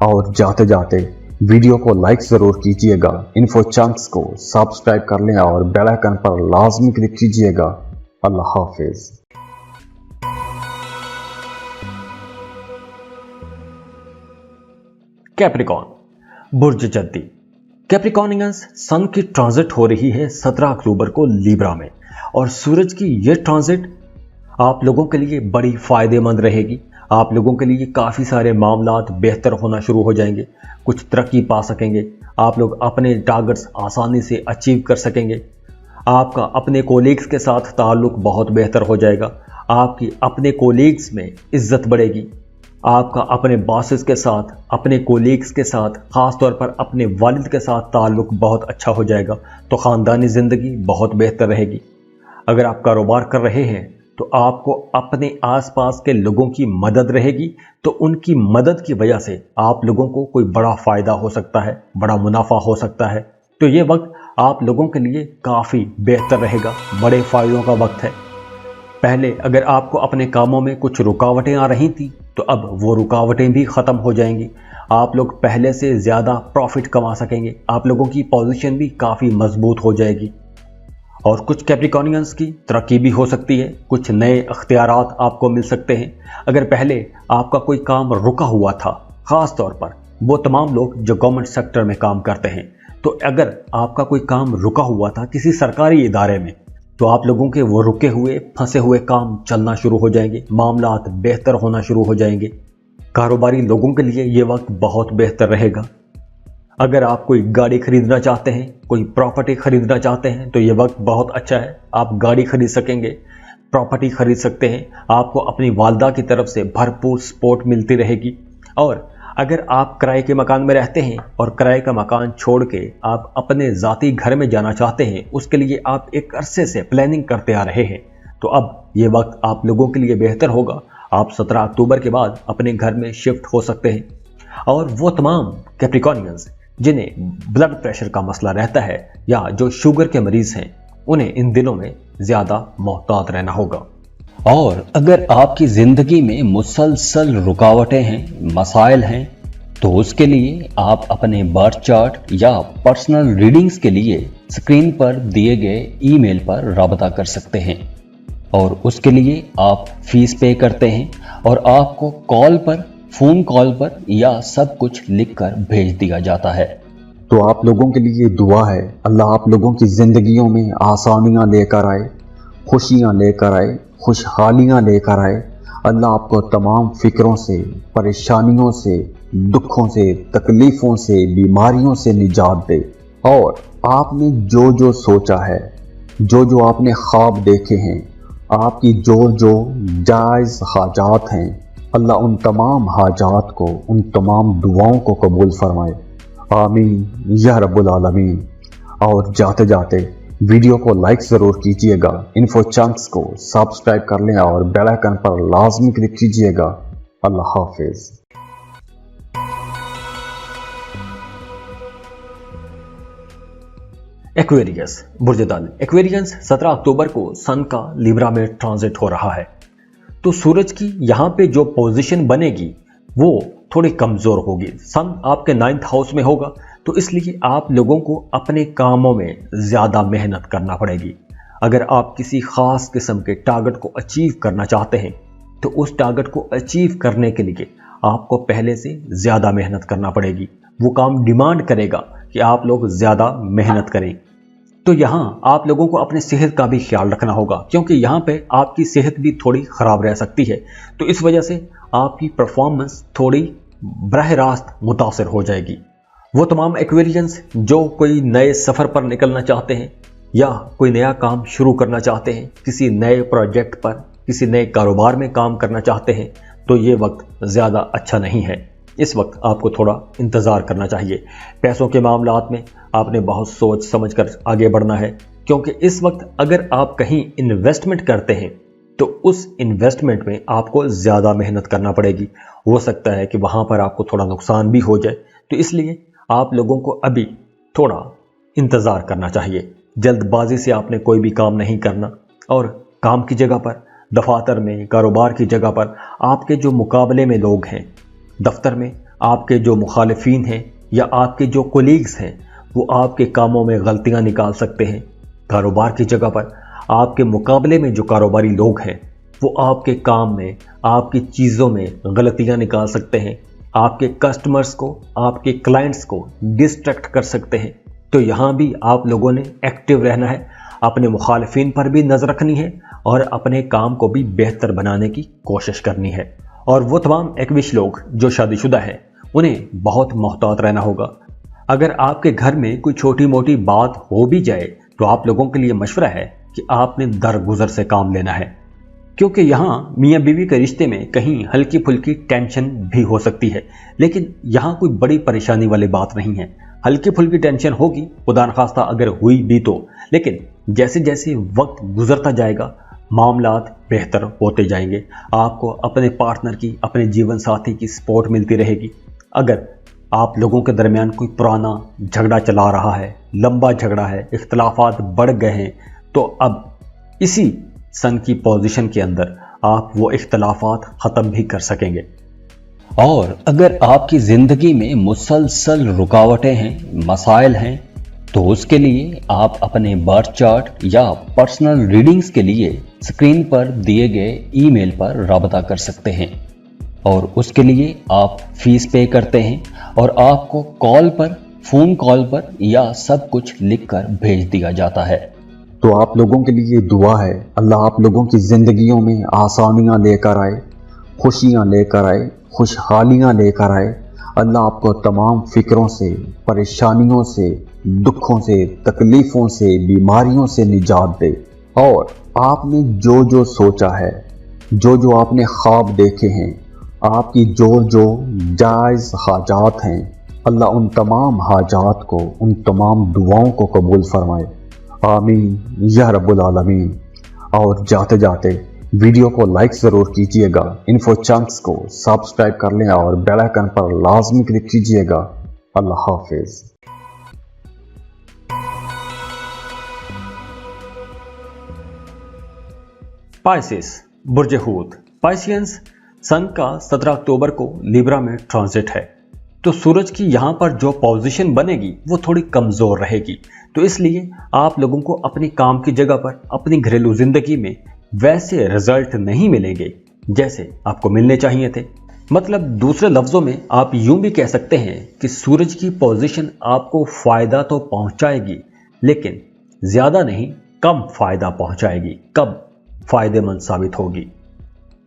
और जाते जाते वीडियो को लाइक ज़रूर कीजिएगा, इन्फो चंक्स को सब्सक्राइब कर लें और बेल आइकन पर लाजमी क्लिक कीजिएगा। अल्लाह हाफिज़। कैप्रिकॉन, बुर्ज जद्दी। कैप्रिकॉनियंस सन की ट्रांजिट हो रही है 17 अक्टूबर को लीब्रा में और सूरज की ये ट्रांजिट आप लोगों के लिए बड़ी फ़ायदेमंद रहेगी। आप लोगों के लिए काफ़ी सारे मामलात बेहतर होना शुरू हो जाएंगे, कुछ तरक्की पा सकेंगे, आप लोग अपने टारगेट्स आसानी से अचीव कर सकेंगे। आपका अपने कोलीग्स के साथ ताल्लुक़ बहुत बेहतर हो जाएगा, आपकी अपने कोलीग्स में इज्जत बढ़ेगी। आपका अपने बॉसेस के साथ, अपने कोलीग्स के साथ, ख़ास तौर पर अपने वालिद के साथ ताल्लुक़ बहुत अच्छा हो जाएगा। तो ख़ानदानी ज़िंदगी बहुत बेहतर रहेगी। अगर आप कारोबार कर रहे हैं तो आपको अपने आसपास के लोगों की मदद रहेगी, तो उनकी मदद की वजह से आप लोगों को कोई बड़ा फ़ायदा हो सकता है, बड़ा मुनाफा हो सकता है। तो ये वक्त आप लोगों के लिए काफ़ी बेहतर रहेगा, बड़े फ़ायदों का वक्त है। पहले अगर आपको अपने कामों में कुछ रुकावटें आ रही थी तो अब वो रुकावटें भी ख़त्म हो जाएंगी। आप लोग पहले से ज़्यादा प्रॉफिट कमा सकेंगे, आप लोगों की पोजीशन भी काफ़ी मजबूत हो जाएगी। और कुछ कैप्रिकॉनियंस की तरक्की भी हो सकती है, कुछ नए इख्तियारात आपको मिल सकते हैं। अगर पहले आपका कोई काम रुका हुआ था, ख़ास तौर पर वो तमाम लोग जो गवर्नमेंट सेक्टर में काम करते हैं, तो अगर आपका कोई काम रुका हुआ था किसी सरकारी इदारे में, तो आप लोगों के वो रुके हुए, फंसे हुए काम चलना शुरू हो जाएंगे, मामलात बेहतर होना शुरू हो जाएंगे। कारोबारी लोगों के लिए ये वक्त बहुत बेहतर रहेगा। अगर आप कोई गाड़ी खरीदना चाहते हैं, कोई प्रॉपर्टी खरीदना चाहते हैं, तो ये वक्त बहुत अच्छा है। आप गाड़ी खरीद सकेंगे, प्रॉपर्टी खरीद सकते हैं। आपको अपनी वालदा की तरफ से भरपूर सपोर्ट मिलती रहेगी। और अगर आप किराए के मकान में रहते हैं और किराए का मकान छोड़ के आप अपने ज़ाती घर में जाना चाहते हैं, उसके लिए आप एक अरसे से प्लानिंग करते आ रहे हैं, तो अब ये वक्त आप लोगों के लिए बेहतर होगा। आप 17 अक्टूबर के बाद अपने घर में शिफ्ट हो सकते हैं। और वो तमाम कैप्रिकॉर्नियंस जिन्हें ब्लड प्रेशर का मसला रहता है या जो शुगर के मरीज हैं, उन्हें इन दिनों में ज़्यादा मोहतात रहना होगा। और अगर आपकी ज़िंदगी में मुसलसल रुकावटें हैं, मसाइल हैं, तो उसके लिए आप अपने बर्थ चार्ट या पर्सनल रीडिंग्स के लिए स्क्रीन पर दिए गए ईमेल पर राबता कर सकते हैं। और उसके लिए आप फीस पे करते हैं और आपको कॉल पर, फ़ोन कॉल पर या सब कुछ लिखकर भेज दिया जाता है। तो आप लोगों के लिए दुआ है, अल्लाह आप लोगों की ज़िंदगियों में आसानियाँ लेकर आए, खुशियाँ लेकर आए, खुशहालियाँ लेकर आए। अल्लाह आपको तमाम फ़िक्रों से, परेशानियों से, दुखों से, तकलीफ़ों से, बीमारियों से निजात दे। और आपने जो जो सोचा है, जो जो आपने ख्वाब देखे हैं, आपकी जो जो जायज़ हाजात हैं, अल्लाह उन तमाम हाजात को, उन तमाम दुआओं को कबूल फरमाए। आमीन या रब्बुल आलमीन। और जाते जाते वीडियो को लाइक ज़रूर कीजिएगा, इन्फो चंक्स को सब्सक्राइब कर लें और बेल आइकन पर लाजमी क्लिक कीजिएगा। अल्लाह हाफिज़। एक्वेरियस बुर्जदाल। एक्वेरियस 17 अक्टूबर को सन का लिब्रा में ट्रांजिट हो रहा है। तो सूरज की यहाँ पे जो पोजीशन बनेगी वो थोड़ी कमज़ोर होगी। सन आपके 9th हाउस में होगा, तो इसलिए आप लोगों को अपने कामों में ज़्यादा मेहनत करना पड़ेगी। अगर आप किसी ख़ास किस्म के टारगेट को अचीव करना चाहते हैं, तो उस टारगेट को अचीव करने के लिए आपको पहले से ज़्यादा मेहनत करना पड़ेगी। वो काम डिमांड करेगा कि आप लोग ज़्यादा मेहनत करें। तो यहाँ आप लोगों को अपने सेहत का भी ख्याल रखना होगा, क्योंकि यहाँ पे आपकी सेहत भी थोड़ी ख़राब रह सकती है। तो इस वजह से आपकी परफॉर्मेंस थोड़ी बराह रास्त मुतासर हो जाएगी। वो तमाम एक्वेरियंस जो कोई नए सफ़र पर निकलना चाहते हैं या कोई नया काम शुरू करना चाहते हैं, किसी नए प्रोजेक्ट पर, किसी नए कारोबार में काम करना चाहते हैं, तो ये वक्त ज़्यादा अच्छा नहीं है। इस वक्त आपको थोड़ा इंतज़ार करना चाहिए। पैसों के मामलात में आपने बहुत सोच समझ कर आगे बढ़ना है, क्योंकि इस वक्त अगर आप कहीं इन्वेस्टमेंट करते हैं तो उस इन्वेस्टमेंट में आपको ज़्यादा मेहनत करना पड़ेगी। हो सकता है कि वहाँ पर आपको थोड़ा नुकसान भी हो जाए, तो इसलिए आप लोगों को अभी थोड़ा इंतज़ार करना चाहिए। जल्दबाजी से आपने कोई भी काम नहीं करना। और काम की जगह पर, दफातर में, कारोबार की जगह पर आपके जो मुकाबले में लोग हैं, दफ्तर में आपके जो मुखालिफिन हैं या आपके जो कोलीग्स हैं, वो आपके कामों में गलतियां निकाल सकते हैं। कारोबार की जगह पर आपके मुकाबले में जो कारोबारी लोग हैं, वो आपके काम में, आपकी चीज़ों में गलतियां निकाल सकते हैं। आपके कस्टमर्स को, आपके क्लाइंट्स को डिस्ट्रैक्ट कर सकते हैं। तो यहाँ भी आप लोगों ने एक्टिव रहना है, अपने मुखालिफिन पर भी नज़र रखनी है और अपने काम को भी बेहतर बनाने की कोशिश करनी है। और वो तमाम एक्विश लोग जो शादीशुदा हैं, उन्हें बहुत मोहतात रहना होगा। अगर आपके घर में कोई छोटी मोटी बात हो भी जाए, तो आप लोगों के लिए मशवरा है कि आपने दरगुजर से काम लेना है, क्योंकि यहाँ मियाँ बीवी के रिश्ते में कहीं हल्की फुल्की टेंशन भी हो सकती है। लेकिन यहाँ कोई बड़ी परेशानी वाली बात नहीं है। हल्की फुल्की टेंशन होगी, खुदा न खास्ता अगर हुई भी तो, लेकिन जैसे जैसे वक्त गुजरता जाएगा मामलात बेहतर होते जाएंगे। आपको अपने पार्टनर की, अपने जीवन साथी की सपोर्ट मिलती रहेगी। अगर आप लोगों के दरमियान कोई पुराना झगड़ा चला रहा है, लंबा झगड़ा है, इख्तलाफात बढ़ गए हैं, तो अब इसी सन की पोजीशन के अंदर आप वो इख्तलाफात ख़त्म भी कर सकेंगे। और अगर आपकी ज़िंदगी में मुसलसल रुकावटें हैं, मसाइल हैं, तो उसके लिए आप अपने बर्थ चार्ट या पर्सनल रीडिंग्स के लिए स्क्रीन पर दिए गए ईमेल पर राबता कर सकते हैं। और उसके लिए आप फीस पे करते हैं और आपको कॉल पर, फ़ोन कॉल पर या सब कुछ लिखकर भेज दिया जाता है। तो आप लोगों के लिए दुआ है, अल्लाह आप लोगों की ज़िंदगियों में आसानियाँ लेकर आए, खुशियाँ लेकर आए, खुशहालियाँ लेकर आए। अल्लाह आपको तमाम फिक्रों से, परेशानियों से, दुखों से, तकलीफ़ों से, बीमारियों से निजात दे। और आपने जो जो सोचा है, जो जो आपने ख्वाब देखे हैं, आपकी जो जो जायज़ हाजात हैं, अल्लाह उन तमाम हाजात को, उन तमाम दुआओं को कबूल फरमाए। आमीन या रब्बुल आलमीन। और जाते जाते वीडियो को लाइक ज़रूर कीजिएगा, इन्फो चंक्स को सब्सक्राइब कर लें और बेल आइकन पर लाजमी क्लिक कीजिएगा। अल्लाह हाफिज़। पाइसेस बुर्ज हूत। पाइसियंस सन का 17 अक्टूबर को लिब्रा में ट्रांजिट है, तो सूरज की यहाँ पर जो पोजीशन बनेगी वो थोड़ी कमज़ोर रहेगी। तो इसलिए आप लोगों को अपनी काम की जगह पर, अपनी घरेलू ज़िंदगी में वैसे रिजल्ट नहीं मिलेंगे जैसे आपको मिलने चाहिए थे। मतलब दूसरे लफ्ज़ों में आप यूं भी कह सकते हैं कि सूरज की पोजीशन आपको फ़ायदा तो पहुंचाएगी, लेकिन ज़्यादा नहीं, कम फ़ायदा पहुंचाएगी, कम फ़ायदेमंद साबित होगी।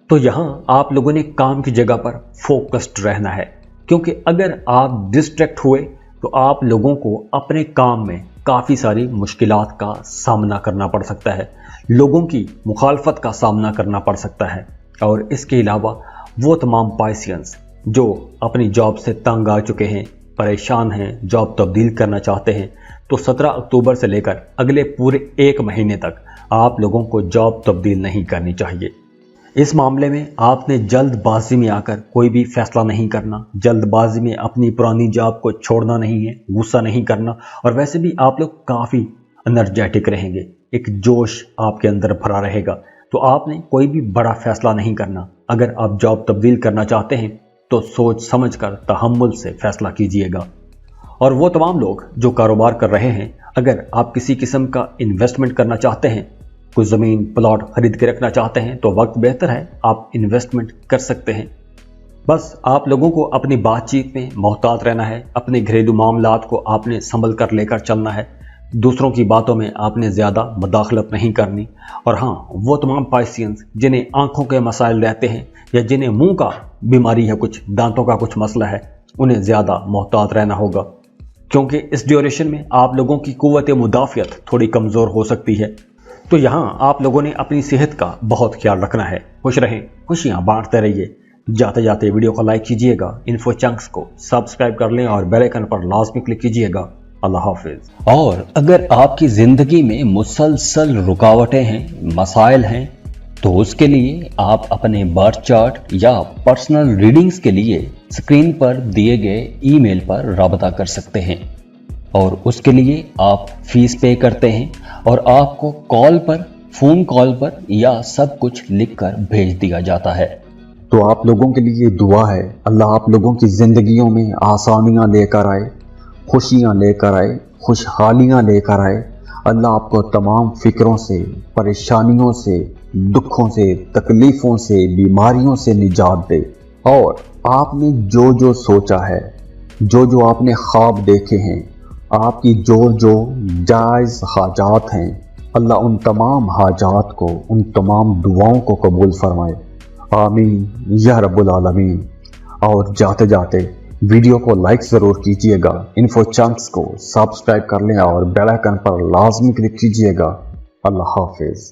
तो यहाँ आप लोगों ने काम की जगह पर फोकस्ड रहना है, क्योंकि अगर आप डिस्ट्रैक्ट हुए तो आप लोगों को अपने काम में काफ़ी सारी मुश्किलात का सामना करना पड़ सकता है, लोगों की मुखालफत का सामना करना पड़ सकता है। और इसके अलावा वो तमाम पाइसियंस जो अपनी जॉब से तंग आ चुके हैं, परेशान हैं, जॉब तब्दील करना चाहते हैं, तो 17 अक्टूबर से लेकर अगले पूरे 1 महीने तक आप लोगों को जॉब तब्दील नहीं करनी चाहिए। इस मामले में आपने जल्दबाजी में आकर कोई भी फैसला नहीं करना, जल्दबाजी में अपनी पुरानी जॉब को छोड़ना नहीं है, गुस्सा नहीं करना। और वैसे भी आप लोग काफ़ी एनर्जेटिक रहेंगे, एक जोश आपके अंदर भरा रहेगा, तो आपने कोई भी बड़ा फैसला नहीं करना। अगर आप जॉब तब्दील करना चाहते हैं तो सोच समझ कर तहम्मुल से फैसला कीजिएगा। और वो तमाम लोग जो कारोबार कर रहे हैं, अगर आप किसी किस्म का इन्वेस्टमेंट करना चाहते हैं, कोई ज़मीन प्लॉट खरीद के रखना चाहते हैं, तो वक्त बेहतर है, आप इन्वेस्टमेंट कर सकते हैं। बस आप लोगों को अपनी बातचीत में मोहतात रहना है, अपने घरेलू मामलात को आपने संभल कर लेकर चलना है, दूसरों की बातों में आपने ज़्यादा मुदाखलत नहीं करनी। और हाँ, वो तमाम पाइसियंस जिन्हें आंखों के मसाइल रहते हैं या जिन्हें मुंह का बीमारी है, कुछ दांतों का कुछ मसला है, उन्हें ज़्यादा मोहतात रहना होगा, क्योंकि इस ड्यूरेशन में आप लोगों की कुव्वत मुदाफ़ियत थोड़ी कमज़ोर हो सकती है। तो यहाँ आप लोगों ने अपनी सेहत का बहुत ख्याल रखना है। खुश रहें, खुशियाँ बांटते रहिए। जाते जाते वीडियो को लाइक कीजिएगा, इन्फो चंक्स को सब्सक्राइब कर लें और बेल आइकन पर लाजमी क्लिक कीजिएगा। अल्लाह हाफिज़। और अगर आपकी ज़िंदगी में मुसलसल रुकावटें हैं, मसाइल हैं, तो उसके लिए आप अपने बर्थ चार्ट या पर्सनल रीडिंग्स के लिए स्क्रीन पर दिए गए ईमेल पर राबता कर सकते हैं। और उसके लिए आप फीस पे करते हैं और आपको कॉल पर, फ़ोन कॉल पर या सब कुछ लिखकर भेज दिया जाता है। तो आप लोगों के लिए दुआ है, अल्लाह आप लोगों की ज़िंदगियों में आसानियाँ लेकर आए, खुशियाँ लेकर आए, खुशहालियाँ लेकर आए। अल्लाह आपको तमाम फिक्रों से, परेशानियों से, दुखों से, तकलीफ़ों से, बीमारियों से निजात दे। और आपने जो जो सोचा है, जो जो आपने ख्वाब देखे हैं, आपकी जो जो जायज़ हाजात हैं, अल्लाह उन तमाम हाजात को, उन तमाम दुआओं को कबूल फरमाए। आमीन या रब्बुल आलमीन। और जाते जाते वीडियो को लाइक ज़रूर कीजिएगा, इन्फो चंक्स को सब्सक्राइब कर लें और बेल आइकन पर लाजमी क्लिक कीजिएगा। अल्लाह हाफिज़।